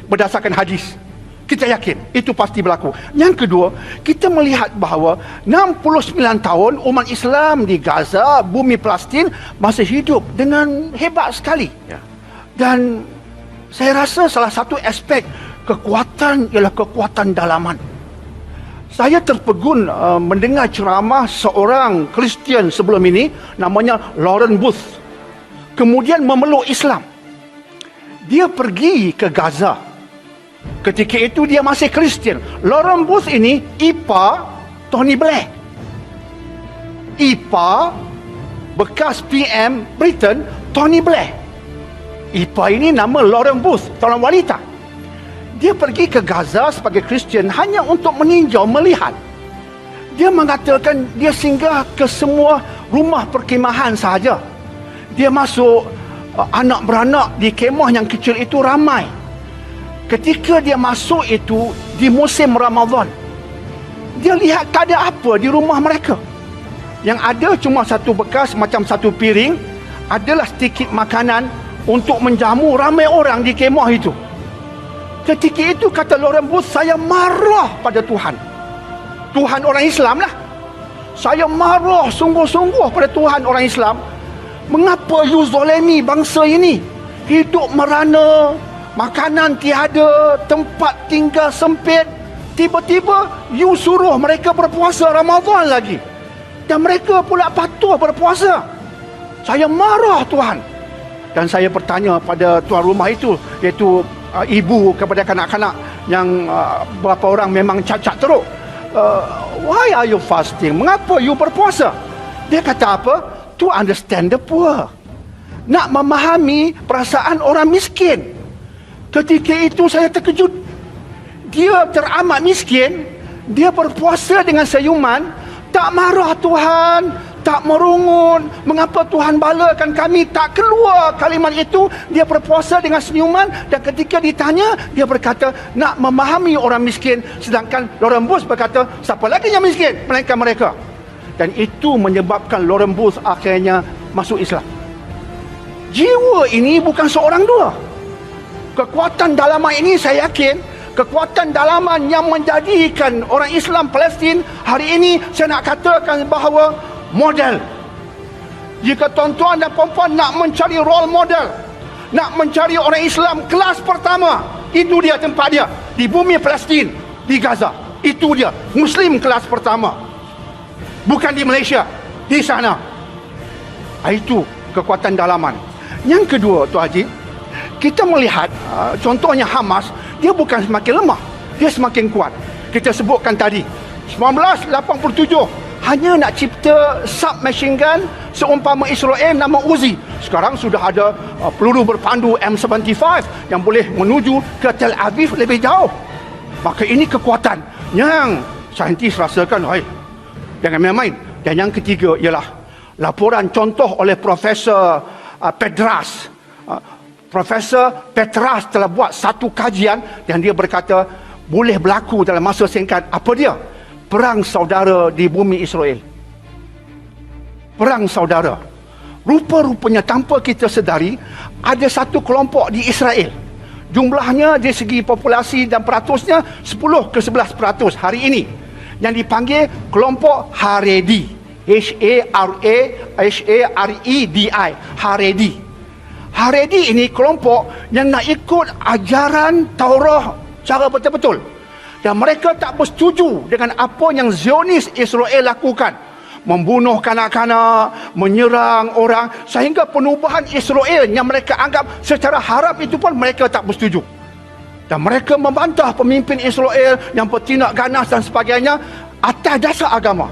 berdasarkan hadis. Kita yakin itu pasti berlaku. Yang kedua, kita melihat bahawa 69 tahun umat Islam di Gaza, bumi Palestin masih hidup dengan hebat sekali. Dan saya rasa salah satu aspek kekuatan ialah kekuatan dalaman. Saya terpegun mendengar ceramah seorang Kristian sebelum ini, namanya Lawrence Booth. Kemudian memeluk Islam. Dia pergi ke Gaza. Ketika itu dia masih Kristian. Lawrence Booth ini ipar Tony Blair. Ipar bekas PM Britain Tony Blair. Ipar ini nama Lawrence Booth, seorang wanita. Dia pergi ke Gaza sebagai Kristian hanya untuk meninjau, melihat. Dia mengatakan dia singgah ke semua rumah perkhemahan sahaja. Dia masuk, anak beranak di kemah yang kecil itu ramai. Ketika dia masuk itu di musim Ramadan, dia lihat tak ada apa di rumah mereka. Yang ada cuma satu bekas macam satu piring, adalah sedikit makanan untuk menjamu ramai orang di kemah itu. Ketika itu kata Lawrence Booth, saya marah pada Tuhan. Tuhan orang Islam lah. Saya marah sungguh-sungguh pada Tuhan orang Islam. Mengapa you zolimi bangsa ini? Hidup merana, makanan tiada, tempat tinggal sempit. Tiba-tiba you suruh mereka berpuasa Ramadan lagi. Dan mereka pula patuh berpuasa. Saya marah Tuhan. Dan saya bertanya pada tuan rumah itu, iaitu ibu kepada kanak-kanak yang beberapa orang memang cacat teruk. Why are you fasting? Mengapa you berpuasa? Dia kata apa? To understand the poor. Nak memahami perasaan orang miskin. Ketika itu saya terkejut. Dia teramat miskin, dia berpuasa dengan senyuman, tak marah Tuhan, tak merungut. Mengapa Tuhan balakan kami? Tak keluar kalimat itu. Dia berpuasa dengan senyuman, dan ketika ditanya, dia berkata nak memahami orang miskin. Sedangkan Lawrence Booth berkata, siapa lagi yang miskin melainkan mereka. Dan itu menyebabkan Lawrence Booth akhirnya masuk Islam. Jiwa ini bukan seorang dua. Kekuatan dalaman ini saya yakin, kekuatan dalaman yang menjadikan orang Islam Palestin hari ini, saya nak katakan bahawa model. Jika tuan-tuan dan puan-puan nak mencari role model, nak mencari orang Islam kelas pertama, itu dia tempat dia. Di bumi Palestin, di Gaza. Itu dia, Muslim kelas pertama. Bukan di Malaysia, di sana. Itu kekuatan dalaman. Yang kedua, Tuan Haji, kita melihat contohnya Hamas, dia bukan semakin lemah, dia semakin kuat. Kita sebutkan tadi 1987 hanya nak cipta submachine gun seumpama Israel nama Uzi. Sekarang sudah ada peluru berpandu M75 yang boleh menuju ke Tel Aviv lebih jauh. Maka ini kekuatan yang saintis rasakan, jangan main-main. Dan yang ketiga ialah laporan contoh oleh Profesor Petras. Profesor Petras telah buat satu kajian dan dia berkata boleh berlaku dalam masa singkat. Apa dia? Perang saudara di bumi Israel. Perang saudara. Rupa-rupanya tanpa kita sedari, ada satu kelompok di Israel. Jumlahnya dari segi populasi dan peratusnya 10 ke 11% hari ini, yang dipanggil kelompok Haredi. Haredi. Haredi. Haredi ini kelompok yang nak ikut ajaran Taurat cara betul-betul. Dan mereka tak bersetuju dengan apa yang Zionis Israel lakukan. Membunuh kanak-kanak, menyerang orang, sehingga penubuhan Israel yang mereka anggap secara haram itu pun mereka tak bersetuju. Dan mereka membantah pemimpin Israel yang bertindak ganas dan sebagainya atas dasar agama.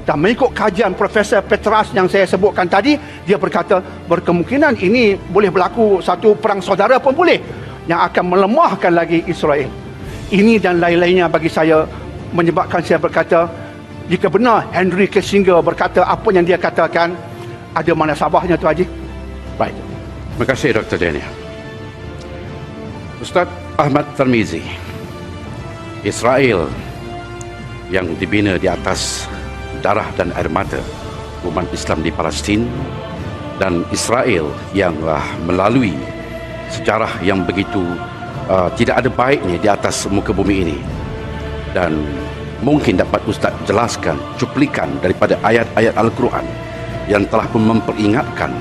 Dan mengikut kajian Profesor Petras yang saya sebutkan tadi, dia berkata berkemungkinan ini boleh berlaku satu perang saudara pun boleh, yang akan melemahkan lagi Israel. Ini dan lain-lainnya bagi saya menyebabkan saya berkata, jika benar Henry Kissinger berkata apa yang dia katakan, ada munasabahnya tu Haji. Baik. Terima kasih Dr. Daniel. Ustaz Ahmad Tarmizi, Israel yang dibina di atas darah dan air mata umat Islam di Palestin, dan Israel yang melalui sejarah yang begitu tidak ada baiknya di atas muka bumi ini. Dan mungkin dapat Ustaz jelaskan cuplikan daripada ayat-ayat Al-Quran yang telah pun memperingatkan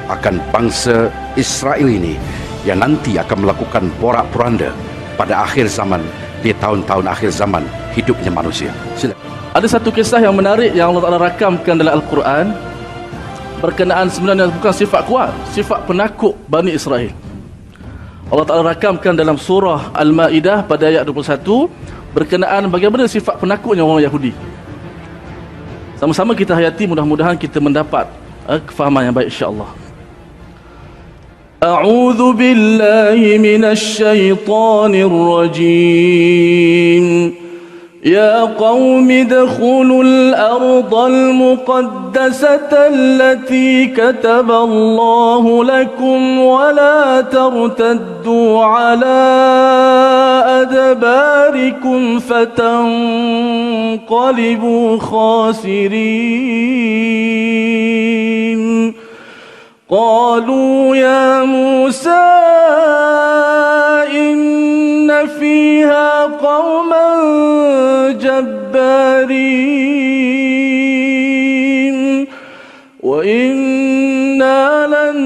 akan bangsa Israel ini yang nanti akan melakukan porak-poranda pada akhir zaman, di tahun-tahun akhir zaman hidupnya manusia. Silakan. Ada satu kisah yang menarik yang Allah Ta'ala rakamkan dalam Al-Quran berkenaan sebenarnya bukan sifat kuat, sifat penakut Bani Israel. Allah Ta'ala rakamkan dalam surah Al-Ma'idah pada ayat 21 berkenaan bagaimana sifat penakutnya orang Yahudi. Sama-sama kita hayati, mudah-mudahan kita mendapat kefahaman yang baik insya-Allah. A'udzu billahi minasy syaithanir rajim. يا قوم ادخلوا الأرض المقدسة التي كتب الله لكم ولا ترتدوا على أدباركم فتنقلبوا خاسرين قالوا يا موسى إن فيها قوما جبارين وإنا لن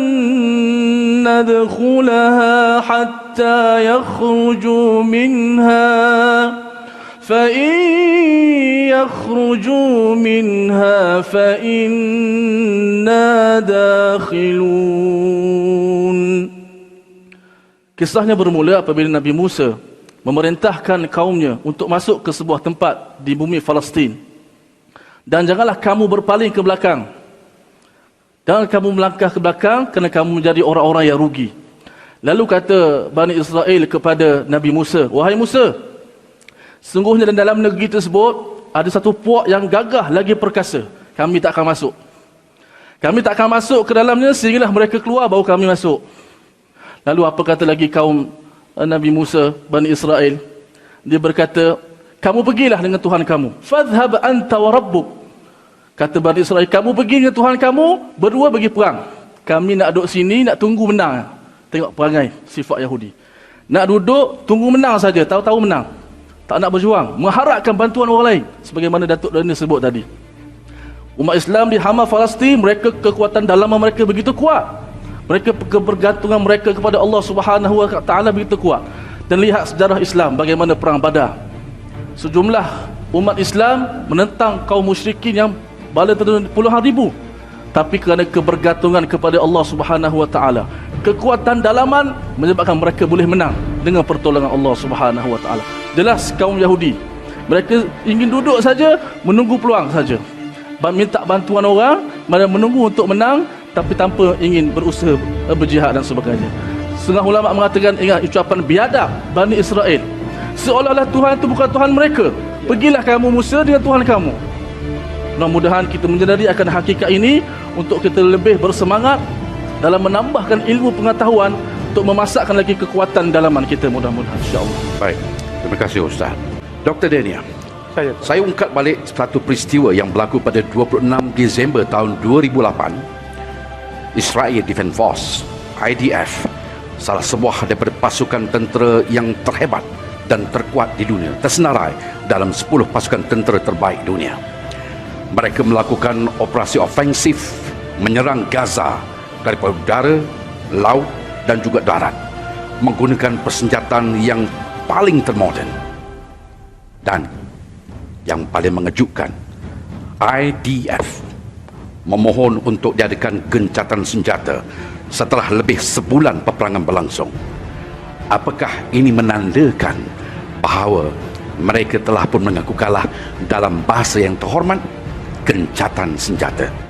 ندخلها حتى يخرجوا منها فإن يخرجوا منها فإنا داخلون. Kisahnya bermula apabila Nabi Musa memerintahkan kaumnya untuk masuk ke sebuah tempat di bumi Palestin. Dan janganlah kamu berpaling ke belakang. Jangan kamu melangkah ke belakang kerana kamu menjadi orang-orang yang rugi. Lalu kata Bani Israel kepada Nabi Musa, "Wahai Musa, sungguhnya dalam negeri tersebut ada satu puak yang gagah lagi perkasa. Kami tak akan masuk. Kami tak akan masuk ke dalamnya sehinggalah mereka keluar baru kami masuk." Lalu apa kata lagi kaum Nabi Musa, Bani Israel? Dia berkata, "Kamu pergilah dengan Tuhan kamu. Fadhhab anta wa rabbuk." Kata Bani Israel, "Kamu pergi dengan Tuhan kamu, berdua pergi perang. Kami nak duduk sini, nak tunggu menang." Tengok perangai sifat Yahudi. Nak duduk, tunggu menang saja, tahu-tahu menang. Tak nak berjuang, mengharapkan bantuan orang lain. Sebagaimana Datuk Daniel sebut tadi. Umat Islam di Hama Palestin, mereka kekuatan dalaman mereka begitu kuat. Mereka kebergantungan mereka kepada Allah Subhanahu wa taala begitu kuat. Dan lihat sejarah Islam bagaimana perang Badar. Sejumlah umat Islam menentang kaum musyrikin yang bala puluhan ribu. Tapi kerana kebergantungan kepada Allah Subhanahu wa taala, kekuatan dalaman menyebabkan mereka boleh menang dengan pertolongan Allah Subhanahu wa taala. Jelas kaum Yahudi, mereka ingin duduk saja, menunggu peluang saja. Minta bantuan orang, menunggu untuk menang, tapi tanpa ingin berusaha berjihad dan sebagainya. Setengah ulama mengatakan, ingat ucapan biadab Bani Israel, seolah-olah Tuhan itu bukan Tuhan mereka. Pergilah kamu Musa dengan Tuhan kamu. Mudah-mudahan kita menyadari akan hakikat ini untuk kita lebih bersemangat dalam menambahkan ilmu pengetahuan untuk memasakkan lagi kekuatan dalaman kita, mudah-mudahan insya-Allah. Baik, terima kasih Ustaz. Dr. Daniel, saya ungkap balik satu peristiwa yang berlaku pada 26 Disember tahun 2008. Israel Defense Force, IDF, salah sebuah daripada pasukan tentera yang terhebat dan terkuat di dunia, tersenarai dalam 10 pasukan tentera terbaik dunia. Mereka melakukan operasi ofensif menyerang Gaza daripada udara, laut dan juga darat menggunakan persenjataan yang paling termoden. Dan yang paling mengejutkan, IDF memohon untuk diadakan gencatan senjata setelah lebih sebulan peperangan berlangsung. Apakah ini menandakan bahawa mereka telah pun mengaku kalah dalam bahasa yang terhormat, gencatan senjata?